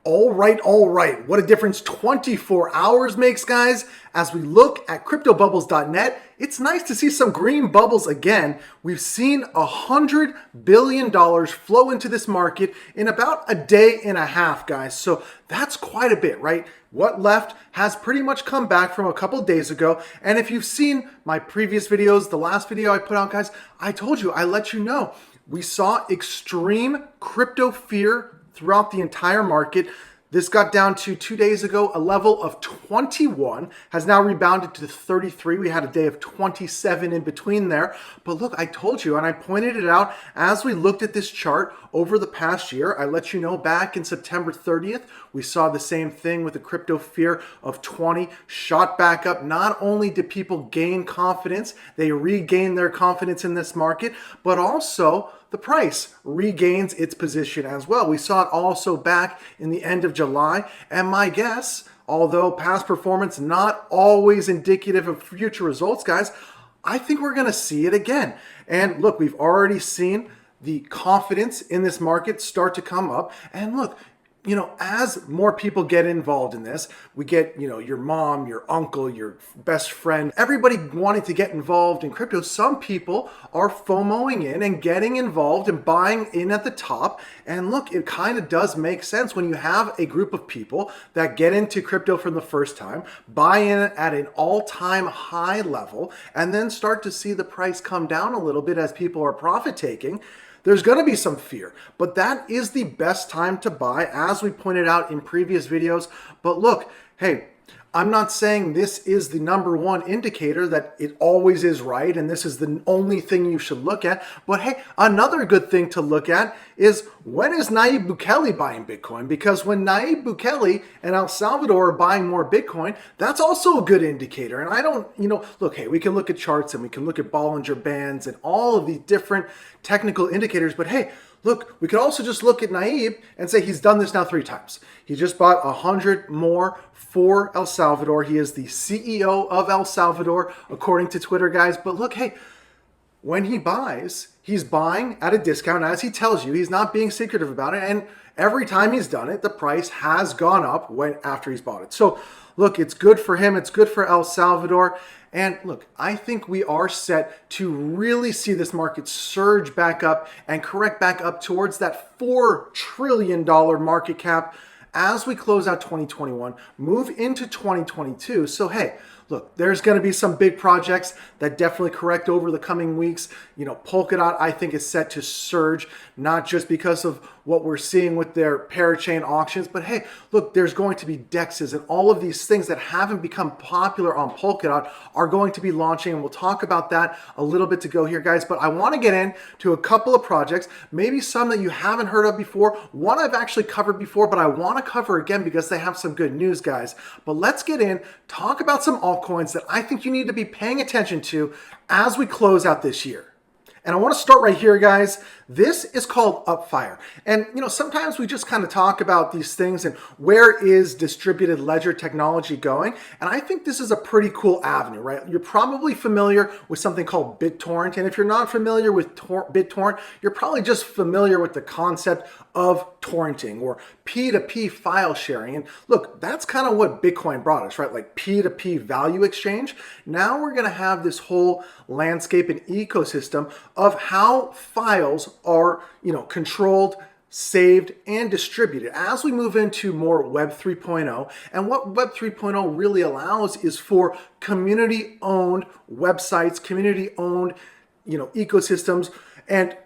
All right. What a difference 24 hours makes, guys. As we look at cryptobubbles.net, it's nice to see some green bubbles again. We've seen $100 billion flow into this market in about a day and a half, guys. So that's quite a bit, right? What left has pretty much come back from a couple days ago. And if you've seen my previous videos, the last video I put out, guys, I told you, I let you know, we saw extreme crypto fear throughout the entire market. This got down to 2 days ago, a level of 21, has now rebounded to 33. We had a day of 27 in between there. But look, I told you, and I pointed it out as we looked at this chart over the past year. I let you know back in September 30th, we saw the same thing with the crypto fear of 20, shot back up. Not only did people gain confidence, they regained their confidence in this market, but also the price regains its position as well. We saw it also back in the end of July. And my guess, although past performance not always indicative of future results, guys, I think we're going to see it again. And look, we've already seen the confidence in this market start to come up. And look, as more people get involved in this, we get, your mom, your uncle, your best friend, everybody wanting to get involved in crypto. Some people are FOMOing in and getting involved and buying in at the top. And look, it kind of does make sense when you have a group of people that get into crypto for the first time, buy in at an all-time high level, and then start to see the price come down a little bit as people are profit taking. There's going to be some fear, but that is the best time to buy, as we pointed out in previous videos. But look, hey, I'm not saying this is the number one indicator that it always is right and this is the only thing you should look at. But hey, another good thing to look at is, when is Nayib Bukele buying Bitcoin? Because when Nayib Bukele and El Salvador are buying more Bitcoin, that's also a good indicator. And I don't, look, hey, we can look at charts and we can look at Bollinger Bands and all of these different technical indicators. But hey, look, we could also just look at Nayib and say he's done this now 3 times. He just bought 100 more for El Salvador. He is the CEO of El Salvador, according to Twitter, guys. But look, hey, when he buys, he's buying at a discount, as he tells you. He's not being secretive about it. And every time he's done it, the price has gone up after he's bought it. So look, it's good for him. It's good for El Salvador. And look, I think we are set to really see this market surge back up and correct back up towards that $4 trillion market cap as we close out 2021, move into 2022. So hey, look, there's going to be some big projects that definitely correct over the coming weeks. Polkadot, I think, is set to surge, not just because of what we're seeing with their parachain auctions, but hey, look, there's going to be DEXs and all of these things that haven't become popular on Polkadot are going to be launching, and we'll talk about that a little bit to go here, guys. But I want to get into a couple of projects, maybe some that you haven't heard of before, one I've actually covered before, but I want to cover again because they have some good news, guys. But let's get in, talk about some altcoins that I think you need to be paying attention to as we close out this year. And I want to start right here, guys. This is called Upfire. And, sometimes we just kind of talk about these things and where is distributed ledger technology going? And I think this is a pretty cool avenue, right? You're probably familiar with something called BitTorrent. And if you're not familiar with BitTorrent, you're probably just familiar with the concept of torrenting or P2P file sharing. And look, that's kind of what Bitcoin brought us, right? Like P2P value exchange. Now we're going to have this whole landscape and ecosystem of how files are, controlled, saved, and distributed as we move into more Web 3.0. And what Web 3.0 really allows is for community-owned websites, community-owned, ecosystems. And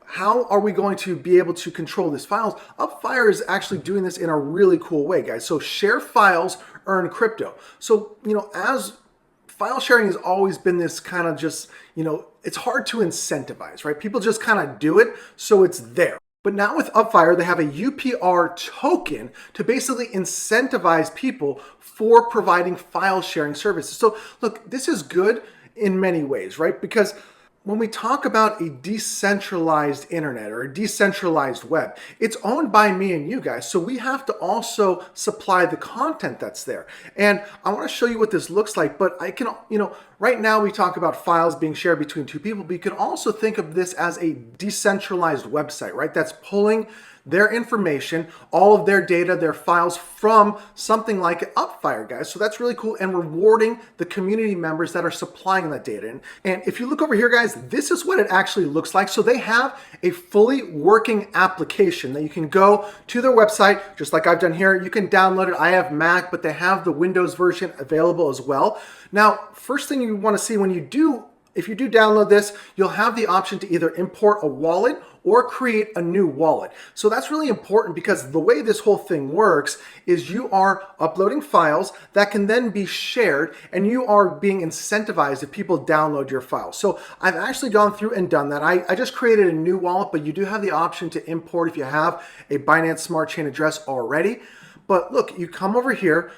how are we going to be able to control these files? Upfire is actually doing this in a really cool way, guys. So share files, earn crypto. So, as file sharing has always been this kind of just, it's hard to incentivize, right? People just kind of do it, so it's there. But now with Upfire, they have a UPR token to basically incentivize people for providing file sharing services. So look, this is good in many ways, right? Because when we talk about a decentralized internet or a decentralized web, it's owned by me and you guys. So we have to also supply the content that's there. And I want to show you what this looks like, but I can, right now we talk about files being shared between two people, but you can also think of this as a decentralized website, right? That's pulling their information, all of their data, their files from something like Upfire, guys. So that's really cool and rewarding the community members that are supplying that data. And if you look over here, guys, this is what it actually looks like. So they have a fully working application that you can go to their website, just like I've done here. You can download it. I have Mac, but they have the Windows version available as well. Now, first thing you want to see if you do download this, you'll have the option to either import a wallet or create a new wallet. So that's really important because the way this whole thing works is you are uploading files that can then be shared, and you are being incentivized if people download your files. So I've actually gone through and done that. I just created a new wallet, but you do have the option to import if you have a Binance Smart Chain address already. But look, you come over here,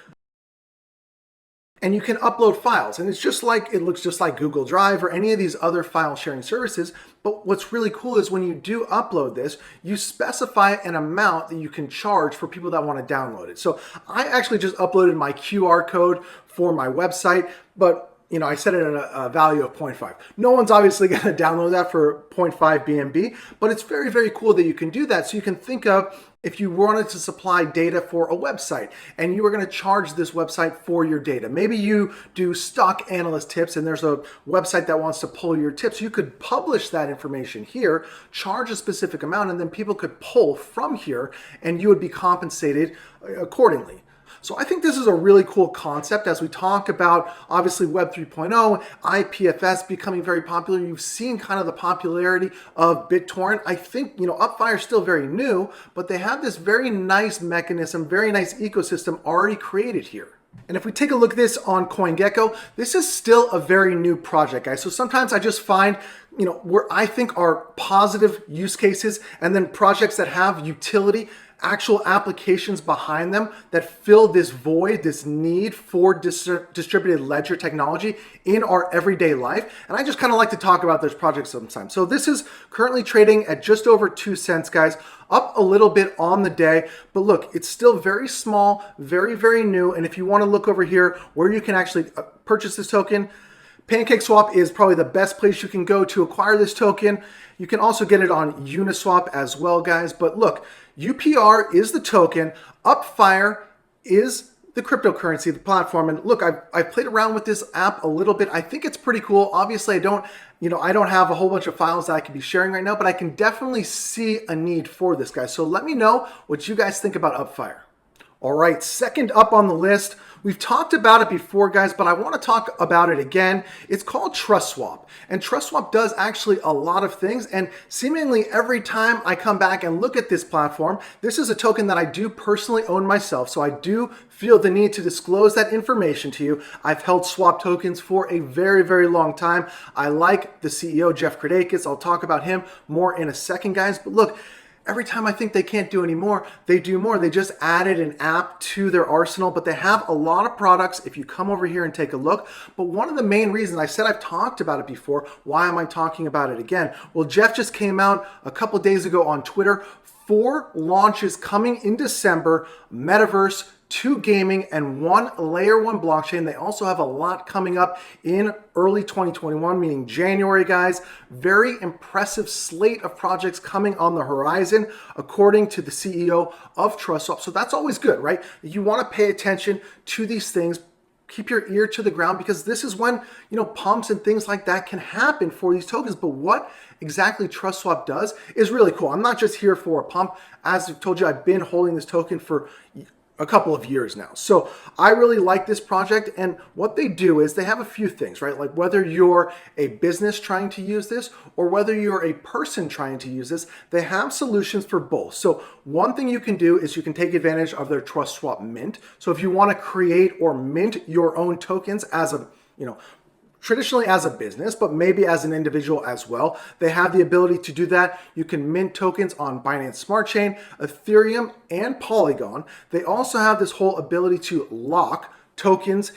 and you can upload files, and it looks just like Google Drive or any of these other file sharing services. But what's really cool is when you do upload this, you specify an amount that you can charge for people that want to download it. So I actually just uploaded my QR code for my website, but I set it at a value of 0.5. No one's obviously going to download that for 0.5 BNB, but it's very, very cool that you can do that. So you can think of if you wanted to supply data for a website and you were going to charge this website for your data. Maybe you do stock analyst tips and there's a website that wants to pull your tips. You could publish that information here, charge a specific amount, and then people could pull from here and you would be compensated accordingly. So I think this is a really cool concept as we talk about, obviously, Web 3.0, IPFS becoming very popular. You've seen kind of the popularity of BitTorrent. I think, Upfire is still very new, but they have this very nice mechanism, very nice ecosystem already created here. And if we take a look at this on CoinGecko, this is still a very new project, guys. So sometimes I just find, where I think are positive use cases and then projects that have utility, actual applications behind them that fill this void, this need for distributed ledger technology in our everyday life. And I just kind of like to talk about those projects sometimes. So this is currently trading at just over 2 cents, guys, up a little bit on the day. But look, it's still very small, very, very new. And if you want to look over here where you can actually purchase this token, PancakeSwap is probably the best place you can go to acquire this token. You can also get it on Uniswap as well, guys. But look, UPR is the token. Upfire is the cryptocurrency, the platform. And look, I've played around with this app a little bit. I think it's pretty cool. Obviously, I don't have a whole bunch of files that I can be sharing right now, but I can definitely see a need for this, guys. So let me know what you guys think about Upfire. All right, second up on the list, we've talked about it before, guys, but I want to talk about it again. It's called TrustSwap, and TrustSwap does actually a lot of things, and seemingly every time I come back and look at this platform, this is a token that I do personally own myself, so I do feel the need to disclose that information to you. I've held swap tokens for a very, very long time. I like the CEO, Jeff Kradakis. I'll talk about him more in a second, guys, but look, every time I think they can't do any more, they do more. They just added an app to their arsenal, but they have a lot of products if you come over here and take a look. But one of the main reasons, I said I've talked about it before, why am I talking about it again? Well, Jeff just came out a couple days ago on Twitter, 4 launches coming in December, MetaVerse, 2 gaming, and 1 layer 1 blockchain. They also have a lot coming up in early 2021, meaning January, guys. Very impressive slate of projects coming on the horizon, according to the CEO of TrustSwap. So that's always good, right? You want to pay attention to these things. Keep your ear to the ground because this is when, pumps and things like that can happen for these tokens. But what exactly TrustSwap does is really cool. I'm not just here for a pump. As I've told you, I've been holding this token for a couple of years now. So I really like this project, and what they do is they have a few things, right? Like whether you're a business trying to use this or whether you're a person trying to use this, they have solutions for both. So one thing you can do is you can take advantage of their TrustSwap Mint. So if you want to create or mint your own tokens as a, traditionally as a business, but maybe as an individual as well, they have the ability to do that. You can mint tokens on Binance Smart Chain, Ethereum, and Polygon. They also have this whole ability to lock tokens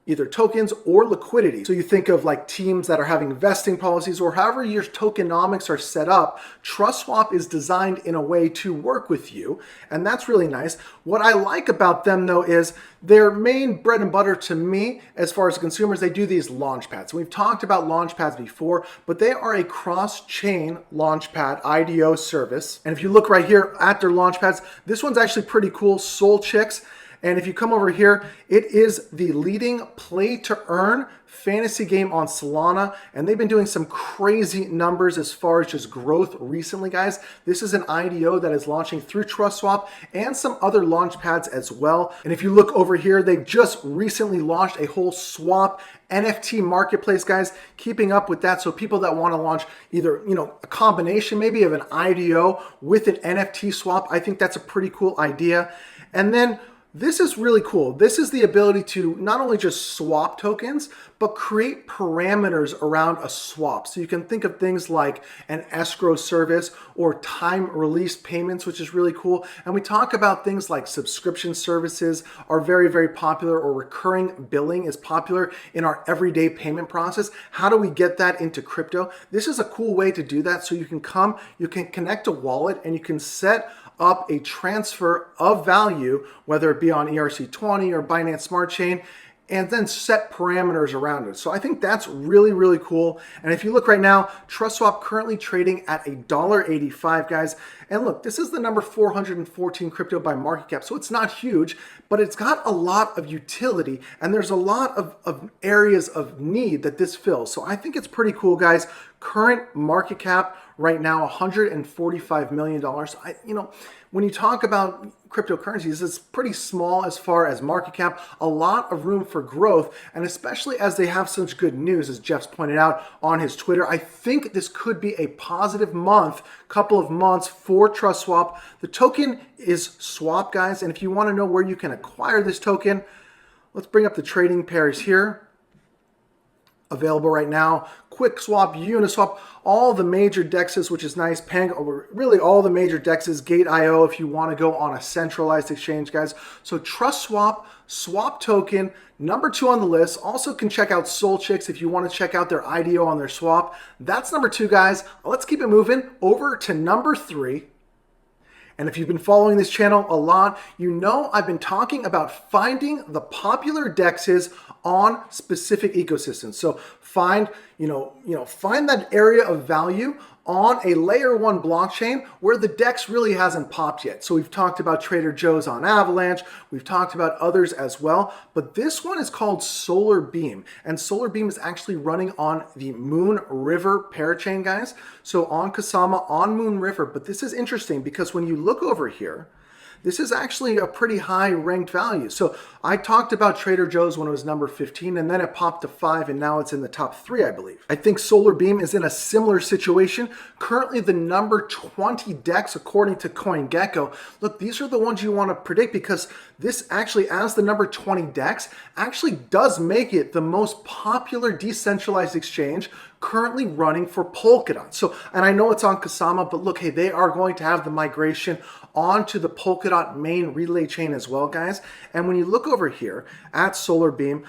either tokens or liquidity. So you think of like teams that are having vesting policies or however your tokenomics are set up, TrustSwap is designed in a way to work with you, and that's really nice. What I like about them though is their main bread and butter to me as far as consumers, they do these launchpads. We've talked about launchpads before, but they are a cross-chain launchpad IDO service. And if you look right here at their launchpads, this one's actually pretty cool, Soul Chicks. And if you come over here, it is the leading play-to-earn fantasy game on Solana, and they've been doing some crazy numbers as far as just growth recently, guys. This is an IDO that is launching through TrustSwap and some other launch pads as well. And if you look over here, they've just recently launched a whole swap NFT marketplace, guys, keeping up with that. So people that want to launch either, a combination maybe of an IDO with an NFT swap, I think that's a pretty cool idea. And then this is really cool. This is the ability to not only just swap tokens, but create parameters around a swap. So you can think of things like an escrow service or time release payments, which is really cool. And we talk about things like subscription services are very, very popular, or recurring billing is popular in our everyday payment process. How do we get that into crypto? This is a cool way to do that. So you can connect a wallet and you can set up a transfer of value, whether it be on ERC20 or Binance Smart Chain, and then set parameters around it. So I think that's really, really cool. And if you look right now, TrustSwap currently trading at $1.85, guys. And look, this is the number 414 crypto by market cap. So it's not huge, but it's got a lot of utility, and there's a lot of areas of need that this fills. So I think it's pretty cool, guys. Current market cap right now, $145 million. When you talk about cryptocurrencies, it's pretty small as far as market cap, a lot of room for growth, and especially as they have such good news, as Jeff's pointed out on his Twitter, I think this could be a positive couple of months for TrustSwap. The token is Swap, guys, and if you want to know where you can acquire this token, let's bring up the trading pairs here. Available right now, QuickSwap, Uniswap, all the major dexes, which is nice. Really all the major dexes, Gate.io if you want to go on a centralized exchange, guys. So TrustSwap, swap token, number 2 on the list. Also can check out Soul Chicks if you want to check out their IDO on their swap. That's number 2, guys. Let's keep it moving over to number 3. And if you've been following this channel a lot, you know I've been talking about finding the popular dexes on specific ecosystems. So find that area of value on a layer 1 blockchain where the DEX really hasn't popped yet. So we've talked about Trader Joe's on Avalanche, we've talked about others as well, but this one is called Solar Beam, and Solar Beam is actually running on the Moon River parachain, guys. So on Kusama, on Moon River, but this is interesting because when you look over here, this is actually a pretty high ranked value. So I talked about Trader Joe's when it was number 15, and then it popped to 5, and now it's in the top 3, I believe. I think Solar Beam is in a similar situation. Currently the number 20 DEX according to CoinGecko. Look, these are the ones you want to predict because this actually, as the number 20 DEX, actually does make it the most popular decentralized exchange currently running for Polkadot. So, and I know it's on Kusama, but look, hey, they are going to have the migration onto the Polkadot main relay chain as well, guys. And when you look over here at Solar Beam,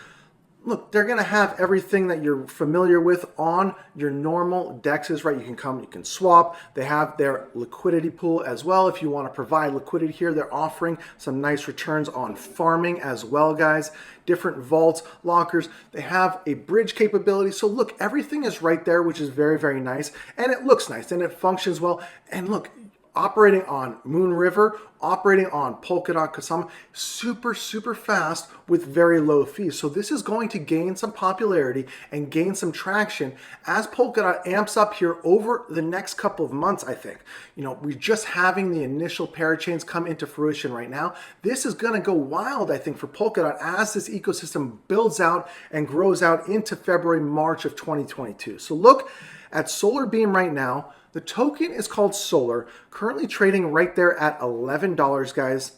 look, they're going to have everything that you're familiar with on your normal DEXs, right? You can swap. They have their liquidity pool as well. If you want to provide liquidity here, they're offering some nice returns on farming as well, guys. Different vaults, lockers. They have a bridge capability. So look, everything is right there, which is very, very nice. And it looks nice and it functions well. And look, operating on Moon River, operating on Polkadot, Kusama, super, super fast with very low fees. So this is going to gain some popularity and gain some traction as Polkadot amps up here over the next couple of months, I think. We're just having the initial parachains come into fruition right now. This is going to go wild, I think, for Polkadot as this ecosystem builds out and grows out into February, March of 2022. So look at Solar Beam right now. The token is called Solar, currently trading right there at $11, guys.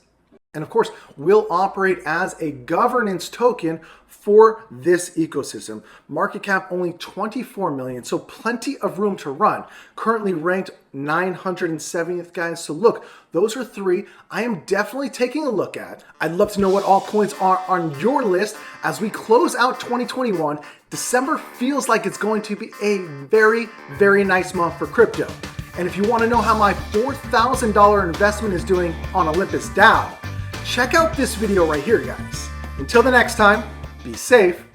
and of course will operate as a governance token for this ecosystem. Market cap only 24 million, so plenty of room to run. Currently ranked 970th, guys. So look, those are three I am definitely taking a look at. I'd love to know what altcoins are on your list as we close out 2021. December feels like it's going to be a very, very nice month for crypto. And if you want to know how my $4,000 investment is doing on Olympus DAO, check out this video right here, guys. Until the next time, be safe